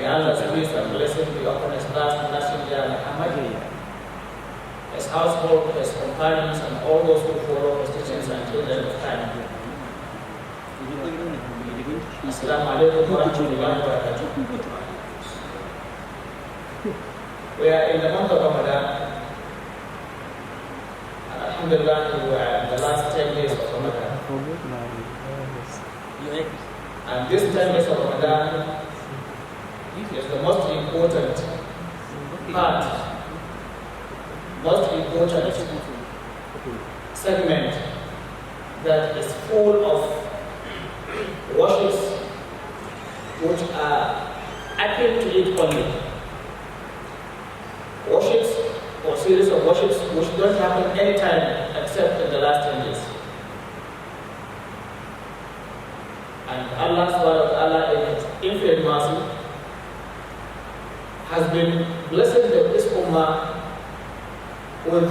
May Allah's peace and blessing be upon His last messenger Muhammad, His household, His companions, and all those who follow His teachings until the end of time. Assalamu alaikum wa rahmatullahi wa barakatuh. We are in the month of Ramadan. Alhamdulillah, we are in the last 10 days of Ramadan. And this 10 days of Ramadan is the most important part, most important segment that is full of worships which are akin to it only. Worships or series of worships which don't happen anytime except in the last 10 days. And Allah subhanahu wa ta'ala in His infinite mercy has been blessing this ummah with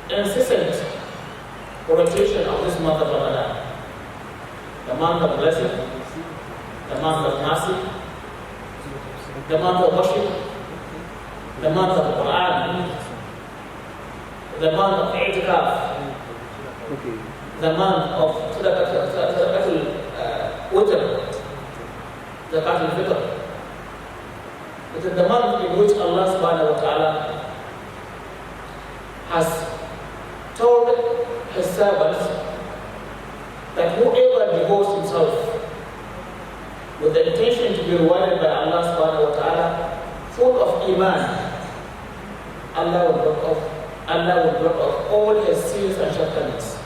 incessant rotation of this month of Ramadan. The month of blessing, the month of mercy, the month of worship, the month of Quran, the month of I'tikaf, the month of Sadaqatul Witr, Zakatul Fitr. It is the month in which Allah subhanahu wa ta'ala has told His servants that whoever devotes himself with the intention to be rewarded by Allah subhanahu wa ta'ala, full of iman, Allah will block off all his sins and shortcomings.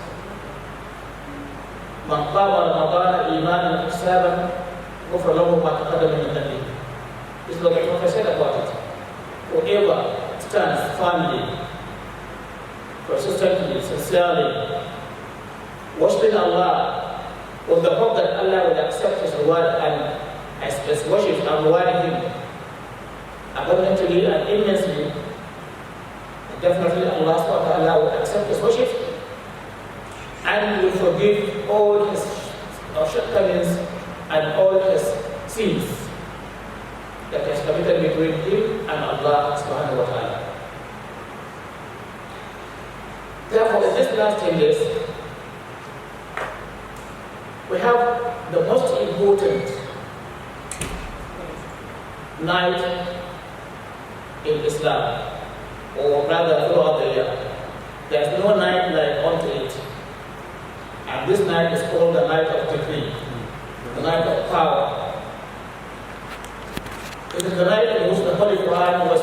Man qama Ramadan imanan ihtisaban ghufira lahu ma taqaddama min dhanbihi. This is what the Prophet said about it. Whoever stands firmly, persistently, sincerely, worshiping Allah with the hope that Allah will accept his reward and his worship and reward him abundantly and immensely, definitely Allah subhanahu wa ta'ala will accept his worship and will forgive all his shortcomings and all his sins that has committed between him and Allah subhanahu wa ta'ala. Therefore, in this last 10 days, we have the most important night in Islam, or rather throughout the year. There is no night like unto it. And this night is called the night of decree, the night of power. It is the night in which the Holy Quran was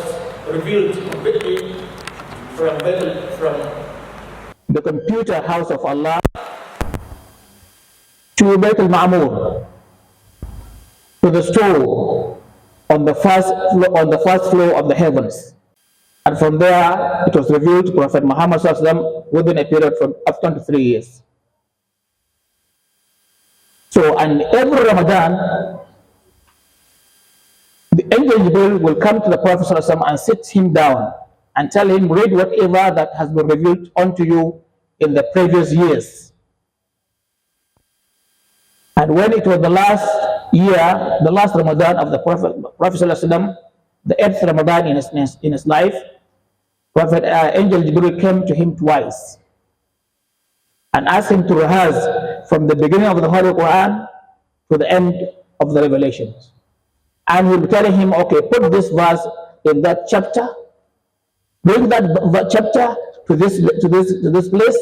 revealed completely from the computer house of Allah to Bayt al-Ma'mur, to the store on the first floor of the heavens. And from there, it was revealed to Prophet Muhammad within a period of 23 years. So, and every Ramadan, the angel Jibril will come to the Prophet and sit him down and tell him, read whatever that has been revealed unto you in the previous years. And when it was the last year, the last Ramadan of the Prophet the 8th Ramadan in his life, Angel Jibril came to him twice and asked him to rehearse from the beginning of the Holy Quran to the end of the revelations. And he will tell him, okay, put this verse in that chapter, bring that chapter to this place,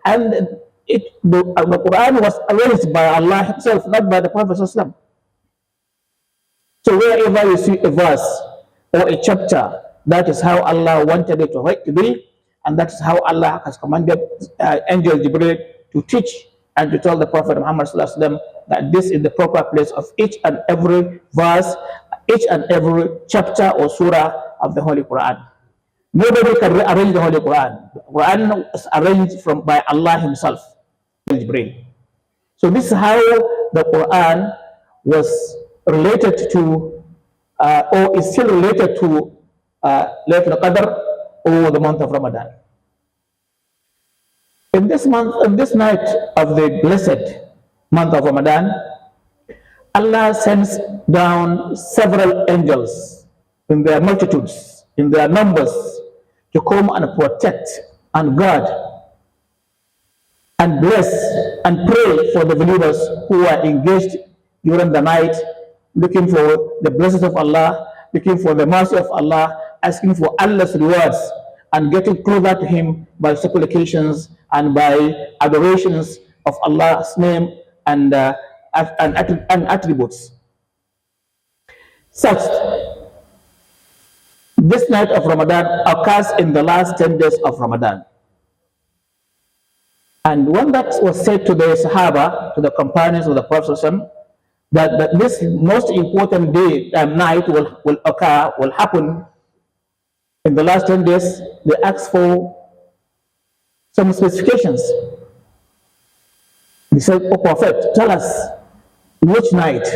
and the Quran was arranged by Allah himself, not by the Prophet. So wherever you see a verse or a chapter, that is how Allah wanted it to be, and that is how Allah has commanded Angel Jibril to teach and to tell the Prophet Muhammad that this is the proper place of each and every verse, each and every chapter or surah of the Holy Quran. Nobody can rearrange the Holy Quran. The Quran is arranged by Allah himself, Jibril. So this is how the Quran was related to, or is still related to Laylatul Qadr, or the month of Ramadan. In this night of the blessed month of Ramadan, Allah sends down several angels in their multitudes, in their numbers, to come and protect and guard and bless and pray for the believers who are engaged during the night, looking for the blessings of Allah, looking for the mercy of Allah, asking for Allah's rewards, and getting closer to Him by supplications and by adorations of Allah's name and attributes. Such, this night of Ramadan occurs in the last 10 days of Ramadan. And when that was said to the Sahaba, to the companions of the Prophet, that this most important day and night will happen in the last 10 days, they asked for some specifications. He said, "Oh Prophet, tell us which night."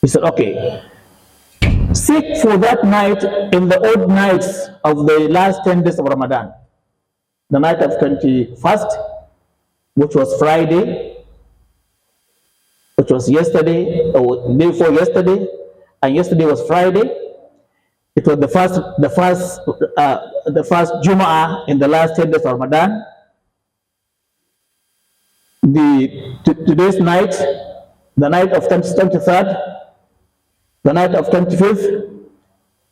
He said, "Okay, seek for that night in the odd nights of the last 10 days of Ramadan. The night of 21st, which was Friday, which was yesterday, or day before yesterday, and yesterday was Friday. It was the first Jumu'ah in the last 10 days of Ramadan. Today's night, the night of 23rd, the night of 25th,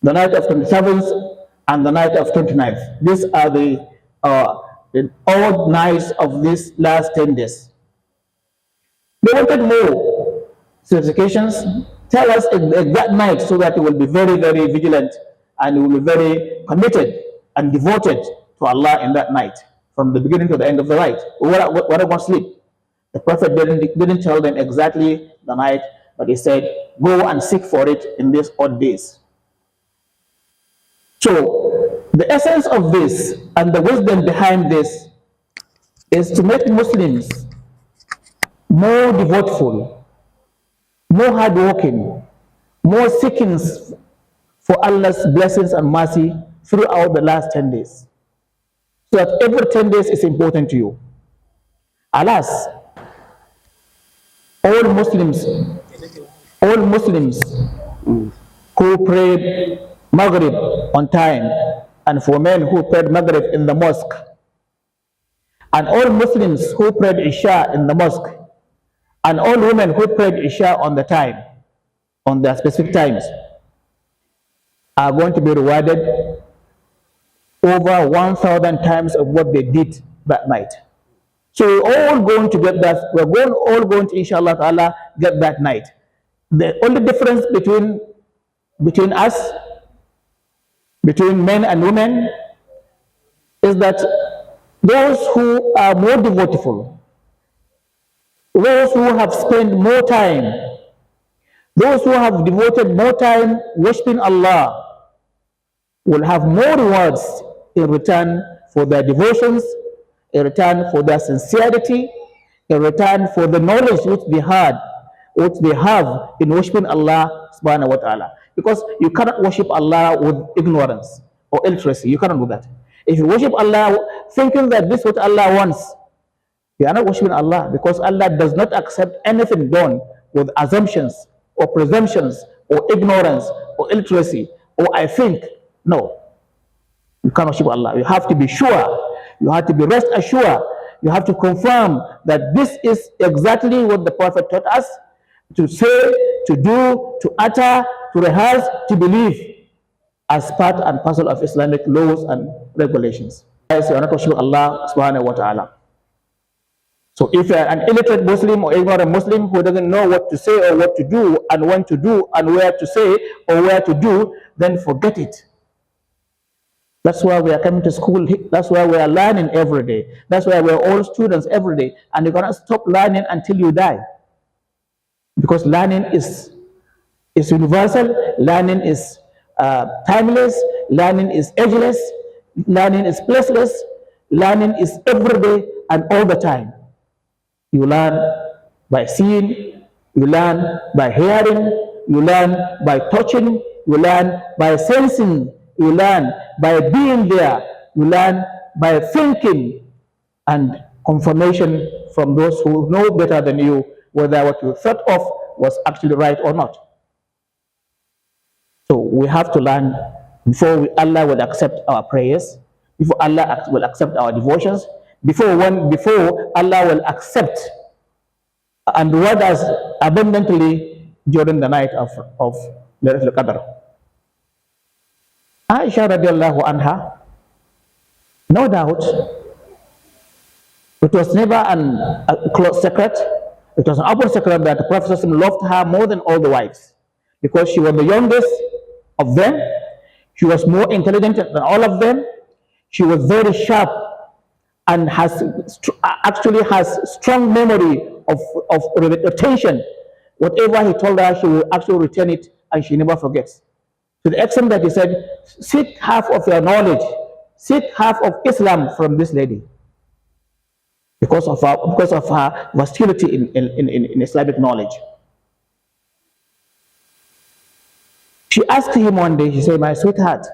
the night of 27th, and the night of 29th. These are the odd nights of these last 10 days. They wanted more specifications. Tell us that night so that we will be very, very vigilant and we will be very committed and devoted to Allah in that night, from the beginning to the end of the night. What about sleep? The Prophet didn't tell them exactly the night, but he said, go and seek for it in these odd days. So, the essence of this and the wisdom behind this is to make Muslims more devoteful, more hardworking, more seeking for Allah's blessings and mercy throughout the last 10 days. So that every 10 days is important to you. Alas, all Muslims who prayed Maghrib on time, and for men who prayed Maghrib in the mosque, and all Muslims who prayed Isha in the mosque, and all women who prayed Isha on the time, on their specific times, are going to be rewarded over 1,000 times of what they did that night. So we're all going to get that. All going to, inshallah ta'ala, get that night. The only difference between us, between men and women, is that those who are more devoteful, those who have spent more time, those who have devoted more time worshiping Allah, will have more rewards in return for their devotions, in return for their sincerity, in return for the knowledge which they have in worshiping Allah subhanahu wa ta'ala. Because you cannot worship Allah with ignorance or illiteracy. You cannot do that. If you worship Allah thinking that this is what Allah wants, you are not worshiping Allah, because Allah does not accept anything done with assumptions or presumptions or ignorance or illiteracy or I think. No, you can't worship Allah. You have to be sure. You have to be rest assured. You have to confirm that this is exactly what the Prophet taught us to say, to do, to utter, to rehearse, to believe as part and parcel of Islamic laws and regulations. Yes, you are not worshiping Allah subhanahu wa ta'ala. So if you are an illiterate Muslim or ignorant Muslim who doesn't know what to say or what to do and when to do and where to say or where to do, then forget it. That's why we are coming to school. That's why we are learning every day. That's why we are all students every day. And you cannot stop learning until you die. Because learning is universal. Learning is timeless. Learning is ageless. Learning is placeless. Learning is every day and all the time. You learn by seeing. You learn by hearing. You learn by touching. You learn by sensing. You learn by being there. You learn by thinking, and confirmation from those who know better than you whether what you thought of was actually right or not. So we have to learn before Allah will accept our prayers, before Allah will accept our devotions, before Allah will accept and reward us abundantly during the night of Laylatul Qadr. Aisha radiallahu anha, no doubt, it was never a closed secret. It was an open secret that the Prophet loved her more than all the wives because she was the youngest of them. She was more intelligent than all of them. She was very sharp and actually has strong memory of retention. Whatever he told her, she will actually retain it and she never forgets. To the extent that he said, seek half of your knowledge, seek half of Islam from this lady. Because of her versatility in Islamic knowledge. She asked him one day, she said, my sweetheart,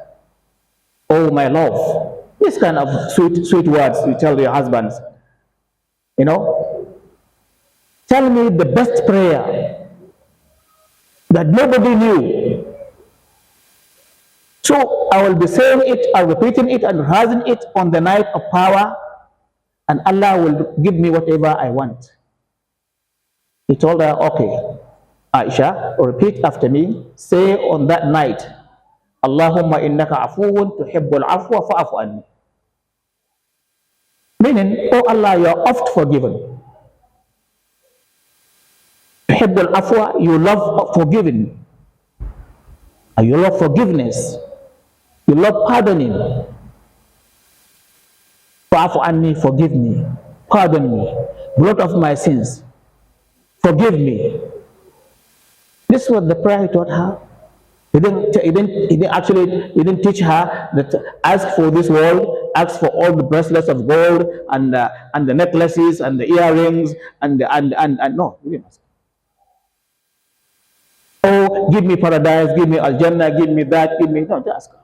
oh my love, this kind of sweet words you tell your husbands, you know, tell me the best prayer that nobody knew. So I will be saying it, I'll be repeating it and rehearsing it on the night of power, and Allah will give me whatever I want. He told her, okay, Aisha, repeat after me, say on that night, Allahumma innaka afuun tuhibbul afwa fa'afu anni. Meaning, oh Allah, you are oft forgiven. Tuhibbul afwa, you love forgiving. You love forgiveness. You love pardoning. Fa'afu anni, forgive me. Pardon me. Blot off my sins. Forgive me. This was the prayer he taught her. He didn't teach her that ask for this world, ask for all the bracelets of gold and the necklaces and the earrings and no, he didn't ask. Oh, give me paradise, give me al-Jannah, give me that, give me, no, just ask her.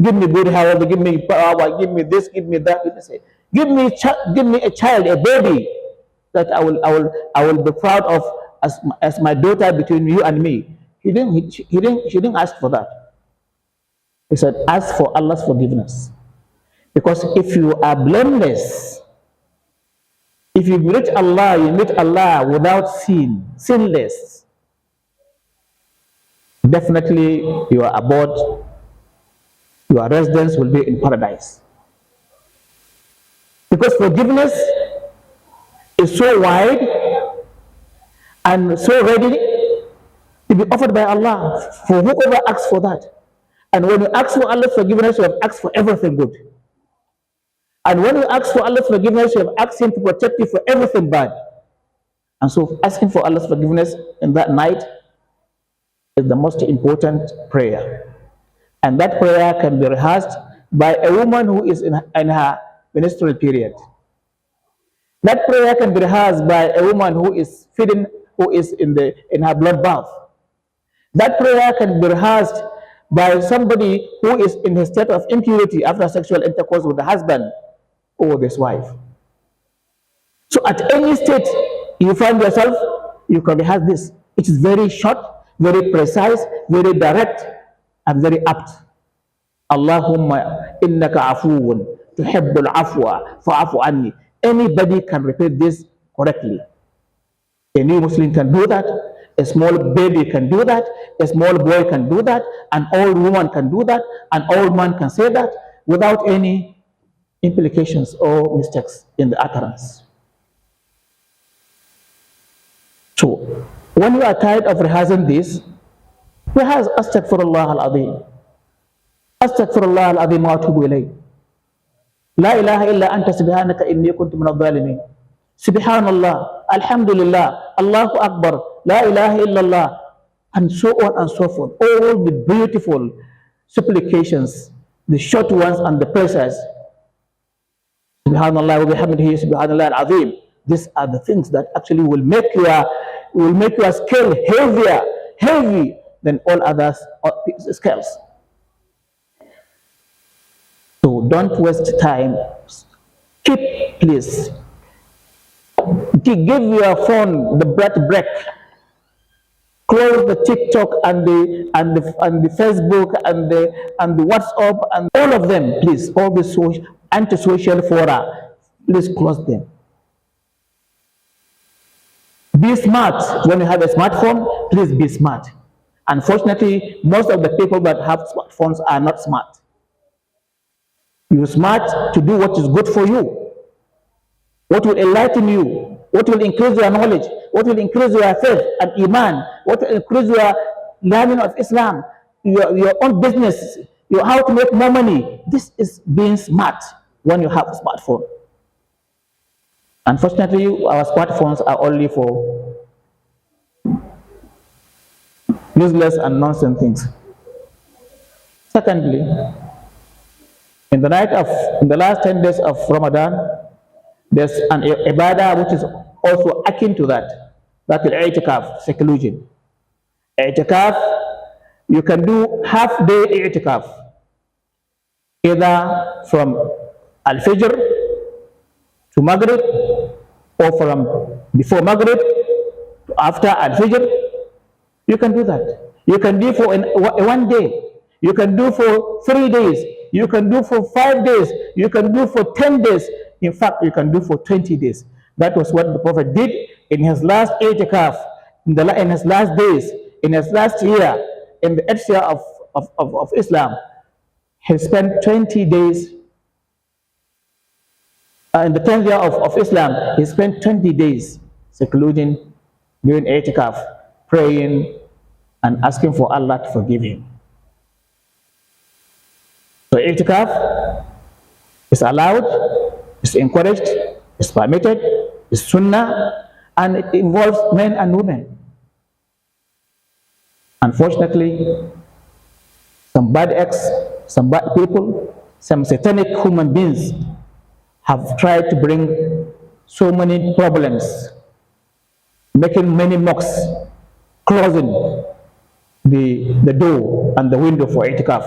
Give me good health, give me power, give me this, give me that. He didn't say, give me a child, a baby that I will be proud of as my daughter between you and me. She didn't ask for that. He said, ask for Allah's forgiveness. Because if you are blameless, if you meet Allah without sin, sinless, definitely your abode, your residence will be in paradise. Because forgiveness is so wide and so ready to be offered by Allah for whoever asks for that. And when you ask for Allah's forgiveness, you have asked for everything good. And when you ask for Allah's forgiveness, you have asked Him to protect you for everything bad. And so asking for Allah's forgiveness in that night is the most important prayer. And that prayer can be rehearsed by a woman who is in her menstrual period. That prayer can be rehearsed by a woman who is feeding, who is in her blood bath. That prayer can be rehearsed by somebody who is in a state of impurity after sexual intercourse with the husband or his wife. So at any state you find yourself, you can rehearse this. It is very short, very precise, very direct, and very apt. Allahumma innaka afuun tuhibbul afwa fa'afu anni. Anybody can repeat this correctly. A new Muslim can do that. A small baby can do that. A small boy can do that. An old woman can do that. An old man can say that without any implications or mistakes in the utterance. So, when you are tired of rehearsing this, rehearse Astaghfirullah al-Azim. Astaghfirullah al-Azim wa atubu ilayh. La ilaha illa anta subhanaka inni kuntu min adh-dhalimin. Subhanallah, Alhamdulillah, Allahu Akbar, La ilaha illallah, and so on and so forth. All the beautiful supplications, the short ones and the precise. Subhanallah wa bihamdihi, Subhanallah al-Azim. These are the things that actually will make your scale heavy than all other scales. So don't waste time. Please give your phone the break. Close the TikTok and the Facebook and the WhatsApp and all of them, please. All the anti-social fora, please close them. Be smart. When you have a smartphone, please be smart. Unfortunately, most of the people that have smartphones are not smart. You're smart to do what is good for you, what will enlighten you, what will increase your knowledge, what will increase your faith and iman, what will increase your learning of Islam, your own business, how to make more money. This is being smart when you have a smartphone. Unfortunately, our smartphones are only for useless and nonsense things. Secondly, in the last 10 days of Ramadan, there's an ibadah which is also akin to that. That is i'tikaf, seclusion. I'tikaf, you can do half-day i'tikaf, either from Al-Fajr to Maghrib, or from before Maghrib to after Al-Fajr. You can do that. You can do for one day. You can do for 3 days. You can do for 5 days. You can do for 10 days. In fact, you can do for 20 days. That was what the Prophet did in his last i'tikaf, in his last days, in his last year, in the 8th year of Islam. He spent 20 days. In the 10th year of Islam, he spent 20 days secluding, doing i'tikaf, praying, and asking for Allah to forgive him. So i'tikaf is allowed, is encouraged, is permitted, is sunnah, and it involves men and women. Unfortunately, some bad acts, some bad people, some satanic human beings have tried to bring so many problems, making many mosques, closing the door and the window for i'tikaf.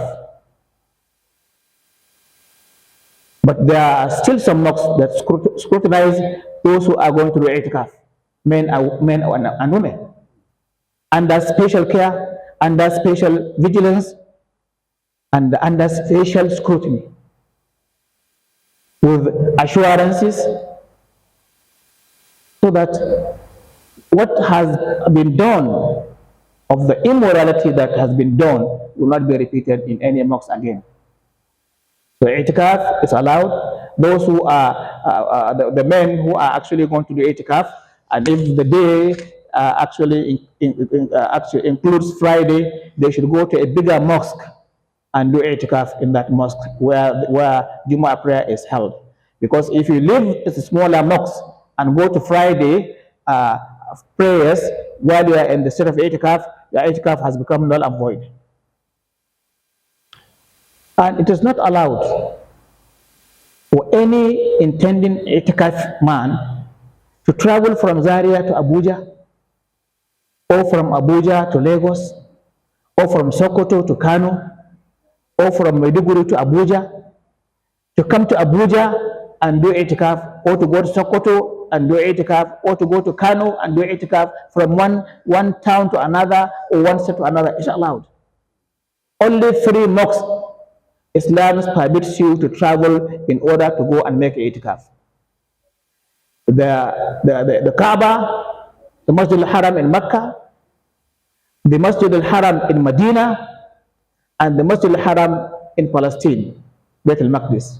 But there are still some mosques that scrutinize those who are going to do i'tikaf, men and women, under special care, under special vigilance, and under special scrutiny, with assurances, so that what has been done of the immorality that has been done will not be repeated in any mosque again. So i'tikaf is allowed. Those who are the men who are actually going to do i'tikaf, and if the day actually includes Friday, they should go to a bigger mosque and do i'tikaf in that mosque where Jummah prayer is held. Because if you live in a smaller mosque and go to Friday prayers while you are in the state of i'tikaf, your i'tikaf has become null and void. And it is not allowed for any intending i'tikaf man to travel from Zaria to Abuja, or from Abuja to Lagos, or from Sokoto to Kano, or from Maiduguri to Abuja, to come to Abuja and do i'tikaf, or to go to Sokoto and do i'tikaf, or to go to Kano and do i'tikaf from one town to another, or one state to another. It's allowed. Only 3 mosques Islam permits you to travel in order to go and make i'tikaf. The Kaaba, the Masjid al-Haram in Mecca, the Masjid al-Haram in Medina, and the Masjid al-Haram in Palestine, Beit al-Maqdis.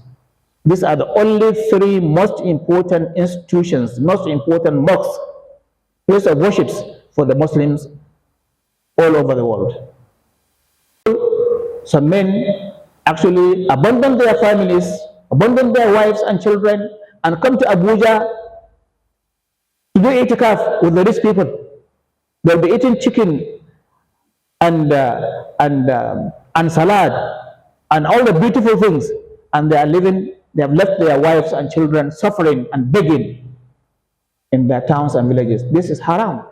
These are the only 3 most important institutions, most important mosques, place of worship for the Muslims all over the world. Some men actually abandon their families, abandon their wives and children, and come to Abuja to do i'tikaf with the rich people. They'll be eating chicken and salad and all the beautiful things, and they are living. They have left their wives and children suffering and begging in their towns and villages. This is haram.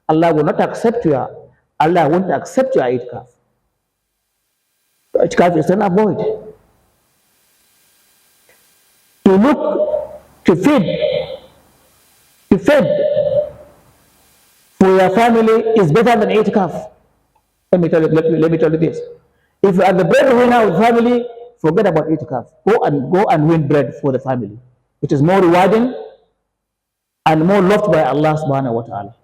Allah will not accept your. Allah won't accept your i'tikaf. I'tikaf is an avoid. To look, to feed to feed for your family is better than itikaf. Let me tell you this. If you are the breadwinner of the family, forget about itikaf. Go and win bread for the family. It is more rewarding and more loved by Allah subhanahu wa ta'ala.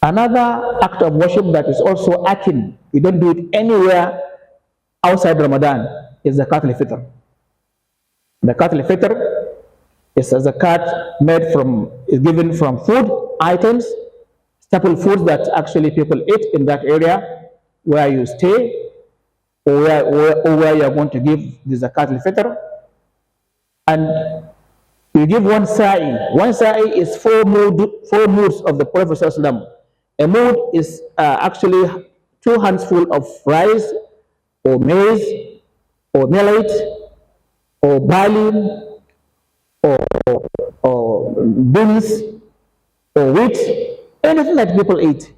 Another act of worship that is also akin, you don't do it anywhere outside Ramadan, is zakat al-fitr. Zakat al-fitr is a zakat is given from food items, staple foods that actually people eat in that area where you stay, or where you are going to give the zakat al-fitr. And you give one sa'i. One sa'i is four moods of the Prophet ﷺ. A mood is actually 2 handsful of rice, or maize, or millet, or barley, or beans, or wheat, anything that people eat.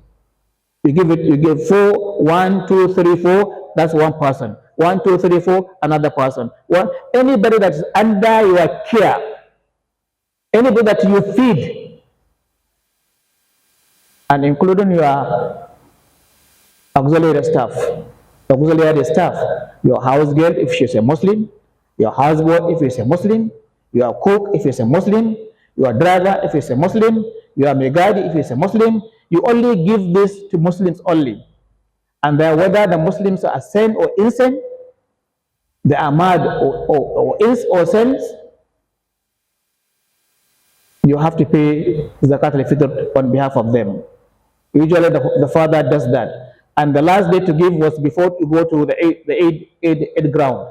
You give 4, 1, 2, 3, 4, that's one person. 1, 2, 3, 4, another person. Anybody that's under your care, anybody that you feed, and including your auxiliary staff, your house girl if she's a Muslim, your houseboy if he's a Muslim, your cook if he's a Muslim, your driver if he's a Muslim, your megadi if he's a Muslim. You only give this to Muslims only. And whether the Muslims are sane or insane, they are mad or sane, you have to pay zakat al-fitr on behalf of them. Usually the father does that. And the last day to give was before you go to the Eid ground.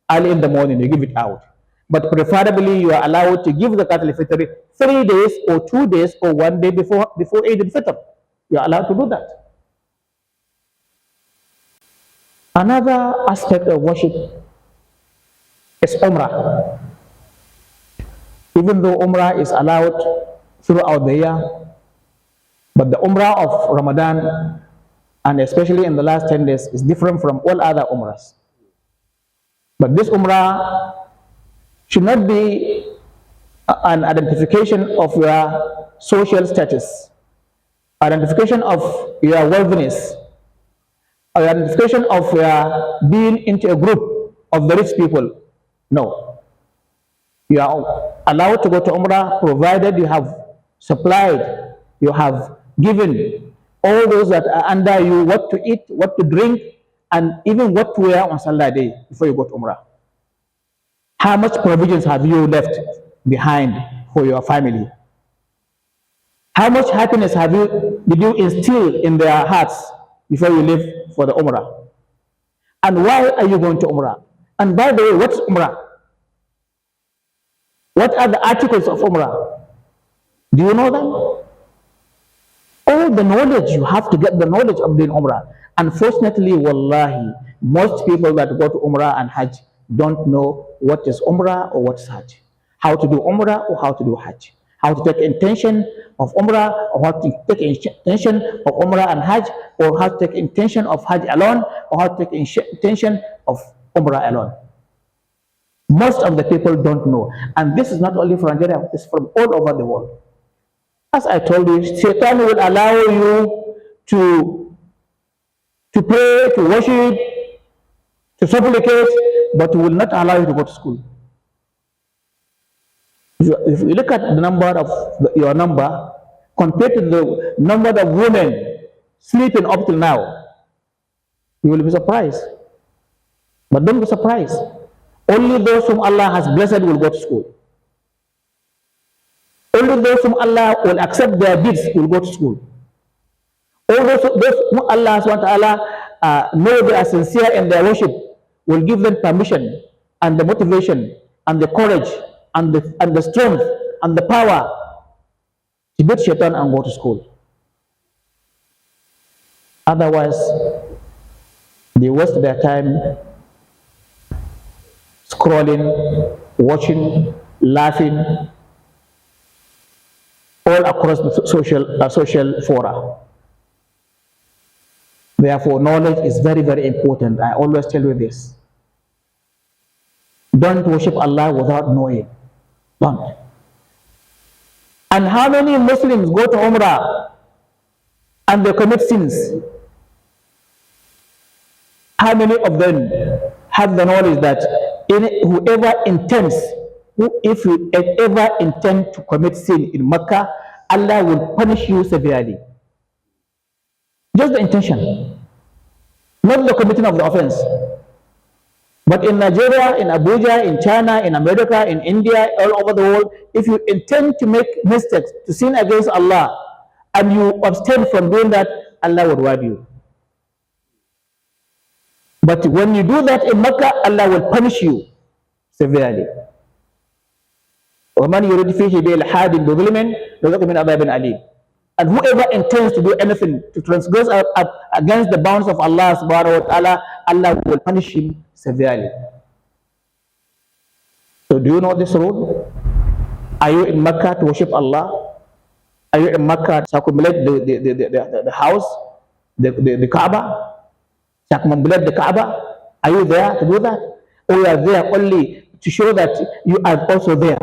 Early in the morning, you give it out. But preferably, you are allowed to give zakat al-fitr 3 days or 2 days or 1 day before Eid al-Fitr. You are allowed to do that. Another aspect of worship is Umrah. Even though Umrah is allowed throughout the year, but the Umrah of Ramadan, and especially in the last 10 days, is different from all other Umrahs. But this Umrah should not be an identification of your social status, identification of your worthiness, or identification of your being into a group of the rich people. No. You are allowed to go to Umrah provided you have supplied, you have given all those that are under you what to eat, what to drink, and even what to wear on Salah day before you go to Umrah. How much provisions have you left behind for your family? How much happiness did you instill in their hearts before you leave for the Umrah? And why are you going to Umrah? And by the way, what's Umrah? What are the articles of Umrah? Do you know them? All the knowledge, you have to get the knowledge of doing Umrah. Unfortunately, wallahi, most people that go to Umrah and Hajj don't know what is Umrah or what is Hajj. How to do Umrah or how to do Hajj. How to take intention of Umrah or how to take intention of Umrah and Hajj, or how to take intention of Hajj alone, or how to take intention of Umrah alone. Most of the people don't know. And this is not only from Nigeria, it's from all over the world. As I told you, Shaitan will allow you to pray, to worship, to supplicate, but will not allow you to go to school. If you look at the number of your number compared to the number of women sleeping up till now, you will be surprised. But don't be surprised. Only those whom Allah has blessed will go to school. Only those whom Allah will accept their deeds will go to school. All those whom Allah SWT know they are sincere in their worship will give them permission and the motivation and the courage and the strength and the power to beat Shaitan and go to school. Otherwise, they waste their time scrolling, watching, laughing, all across the social fora. Therefore, knowledge is very, very important. I always tell you this. Don't worship Allah without knowing. Don't. And how many Muslims go to Umrah and they commit sins? How many of them have the knowledge that if you ever intend to commit sin in Mecca, Allah will punish you severely. Just the intention, not the committing of the offense. But in Nigeria, in Abuja, in China, in America, in India, all over the world, if you intend to make mistakes, to sin against Allah, and you abstain from doing that, Allah will reward you. But when you do that in Mecca, Allah will punish you severely. وَمَنْ يُرِدْ فِيهِ بِإِلْحَادٍ بِظُلْمٍ نُذِقْهُ مِنْ عَذَابٍ أَلِيمٍ. And whoever intends to do anything to transgress against the bounds of Allah subhanahu wa ta'ala, Allah will punish him severely. So do you know this rule? Are you in Mecca to worship Allah? Are you in Mecca to circumambulate the house, the Kaaba? Circumambulate the Kaaba? Are you there to do that? Or you are there only to show that you are also there?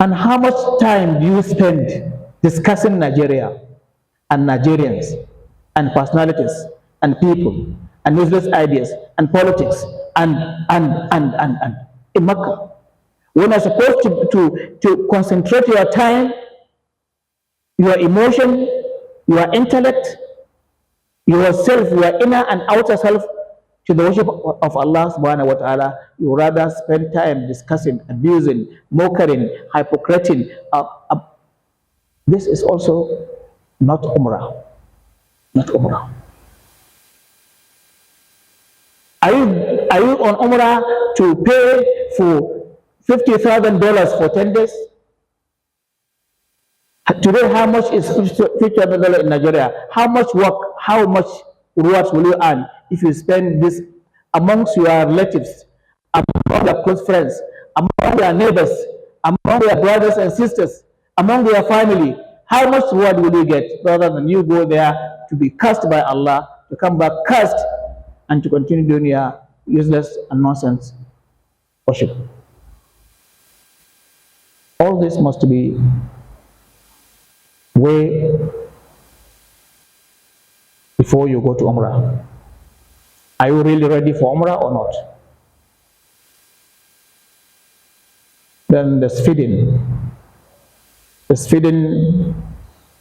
And how much time do you spend discussing Nigeria and Nigerians and personalities and people and useless ideas and politics and in Mecca? When you're supposed to concentrate your time, your emotion, your intellect, yourself, your inner and outer self to the worship of Allah subhanahu wa ta'ala, you rather spend time discussing, abusing, mocking, hypocriting. This is also not Umrah. Not Umrah. Are you on Umrah to pay for $50,000 for 10 days? Today, how much is $50,000 in Nigeria? How much work, how much rewards will you earn if you spend this amongst your relatives, among your close friends, among your neighbors, among your brothers and sisters, among your family? How much reward will you get rather than you go there to be cursed by Allah, to come back cursed, and to continue doing your useless and nonsense worship? All this must be way before you go to Umrah. Are you really ready for Umrah or not? Then there's feeding. There's feeding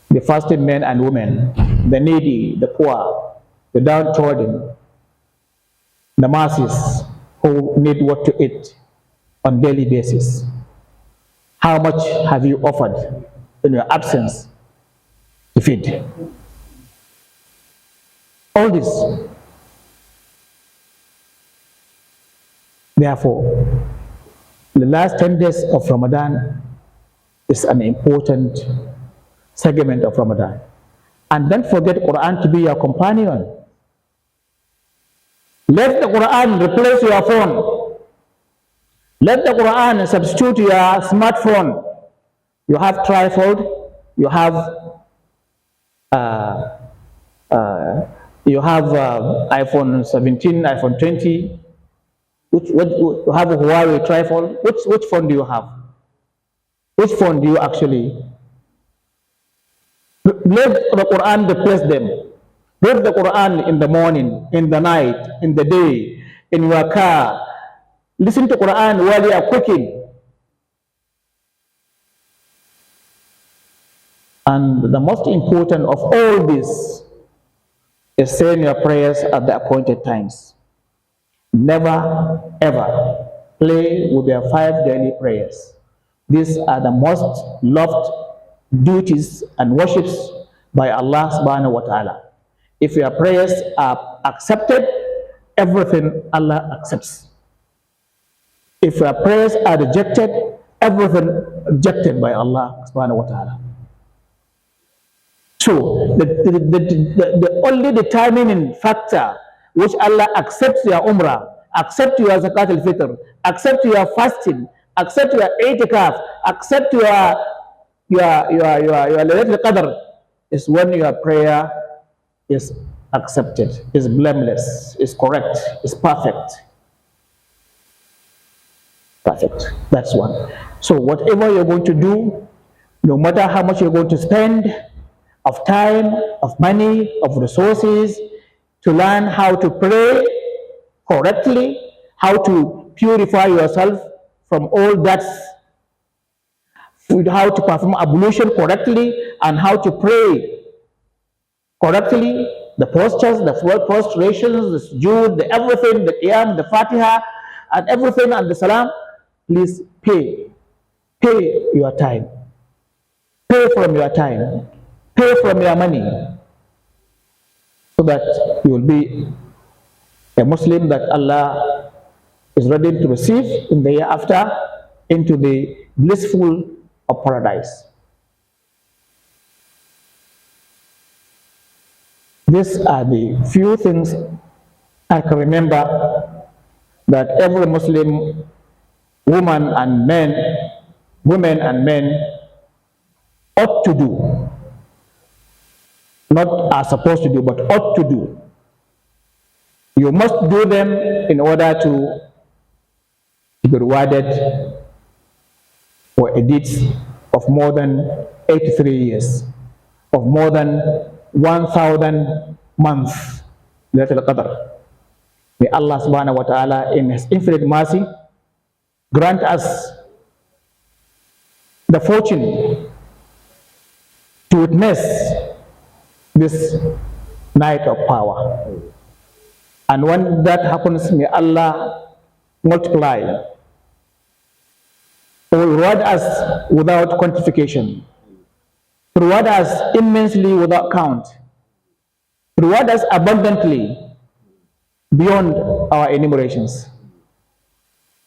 the fasting men and women, the needy, the poor, the downtrodden, the masses who need what to eat on daily basis. How much have you offered in your absence to feed? All this. Therefore, the last 10 days of Ramadan is an important segment of Ramadan. And don't forget Quran to be your companion. Let the Quran replace your phone. Let the Quran substitute your smartphone. You have tripod, you have iPhone 17, iPhone 20. You have a Huawei tripod. Which phone do you have? Which phone do you actually? Let the Quran replace them. Read the Quran in the morning, in the night, in the day, in your car. Listen to Quran while you are cooking. And the most important of all this is saying your prayers at the appointed times. Never ever play with your 5 daily prayers. These are the most loved duties and worships by Allah subhanahu wa ta'ala. If your prayers are accepted, everything Allah accepts. If your prayers are rejected, everything rejected by Allah subhanahu wa ta'ala. So the only determining factor which Allah accepts your umrah, accept your zakat al-fitr, accept your fasting, accept your itikaf, accept your Laylatul Qadr, is when your prayer is accepted, is blameless, is correct, is perfect. Perfect. That's one. So whatever you're going to do, no matter how much you're going to spend of time, of money, of resources, to learn how to pray correctly, how to purify yourself from all that, how to perform ablution correctly, and how to pray correctly, the postures, the prostrations, the sujood, the everything, the qiyam, the fatiha, and everything, and the salam. Please pay your time, pay from your time, pay from your money, so that you will be a Muslim that Allah is ready to receive in the year after into the blissful of paradise. These are the few things I can remember that every Muslim woman and men, women and men ought to do. Not are supposed to do, but ought to do. You must do them in order to be rewarded for a deed of more than 83 years, of more than 1,000 months. Laylatul Qadr. May Allah subhanahu wa ta'ala in His infinite mercy grant us the fortune to witness this night of power. And when that happens, may Allah multiply or reward us without quantification, reward us immensely without count, reward us abundantly beyond our enumerations.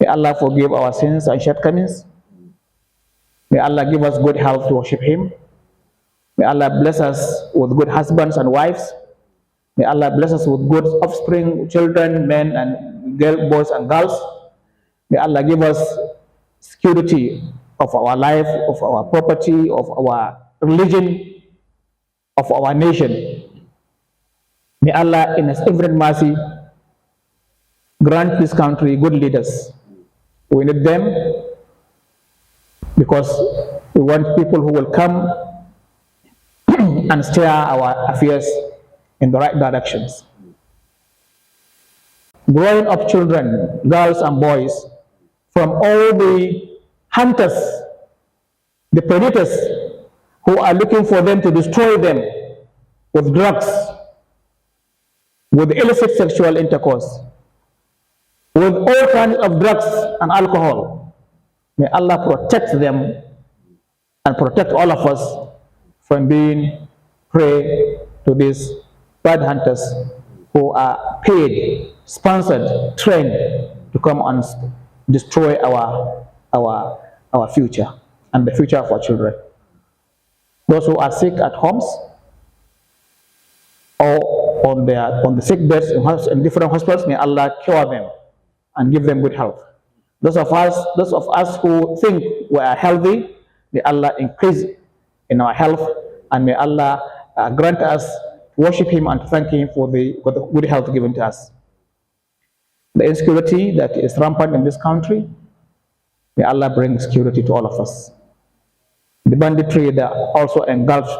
May Allah forgive our sins and shortcomings. May Allah give us good health to worship Him. May Allah bless us with good husbands and wives. May Allah bless us with good offspring, children, men and boys and girls. May Allah give us security of our life, of our property, of our religion, of our nation. May Allah in His infinite mercy grant this country good leaders. We need them because we want people who will come and steer our affairs in the right directions. Growing up children, girls and boys, from all the hunters, the predators who are looking for them to destroy them with drugs, with illicit sexual intercourse, with all kinds of drugs and alcohol. May Allah protect them and protect all of us from being prey to these bad hunters who are paid, sponsored, trained to come and destroy our future and the future of our children. Those who are sick at homes or on the sick beds in different hospitals, may Allah cure them and give them good health. Those of us who think we are healthy, may Allah increase in our health, and may Allah grant us to worship Him and to thank Him for the good health given to us. The insecurity that is rampant in this country, may Allah bring security to all of us. The banditry that also engulfs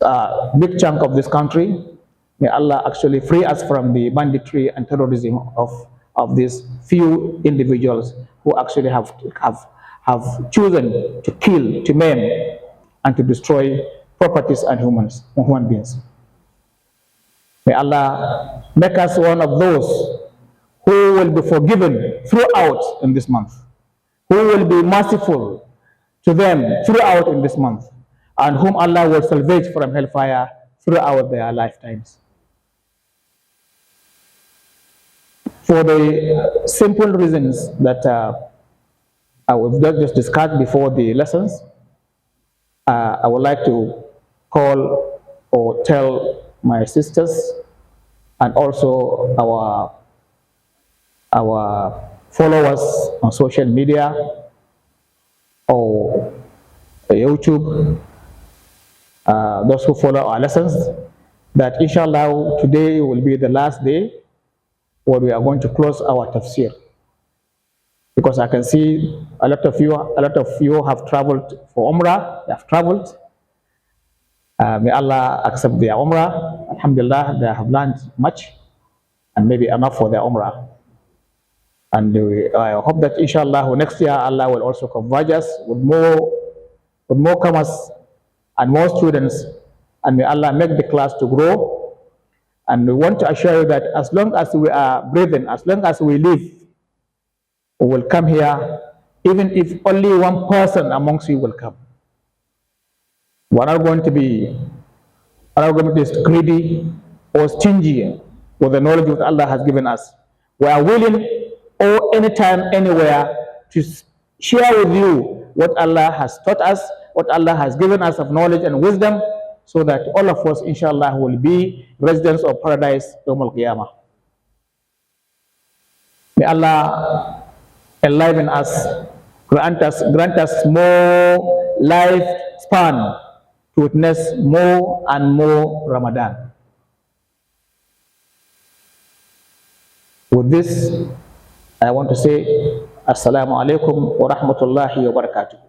a big chunk of this country, may Allah actually free us from the banditry and terrorism of these few individuals who actually have chosen to kill, to maim, and to destroy properties and human beings. May Allah make us one of those who will be forgiven throughout in this month, who will be merciful to them throughout in this month, and whom Allah will salvage from hellfire throughout their lifetimes. For the simple reasons that we've just discussed before the lessons, I would like to call or tell my sisters and also our followers on social media or YouTube, those who follow our lessons, that inshallah today will be the last day where we are going to close our tafsir. because I can see a lot of you have traveled for Umrah. They have traveled. May Allah accept their Umrah. Alhamdulillah, they have learned much and maybe enough for their Umrah. And I hope that inshallah next year Allah will also converge us with more comers and more students, and may Allah make the class to grow. And we want to assure you that as long as we are breathing, as long as we live, we will come here, even if only one person amongst you will come. We're not going to be greedy or stingy with the knowledge that Allah has given us. We are willing, or anytime, anywhere, to share with you what Allah has taught us, what Allah has given us of knowledge and wisdom, so that all of us, inshallah, will be residents of paradise, Yawm al-Qiyamah. May Allah enliven us, grant us more lifespan to witness more and more Ramadan. With this, I want to say, Assalamu alaikum wa rahmatullahi wa barakatuh.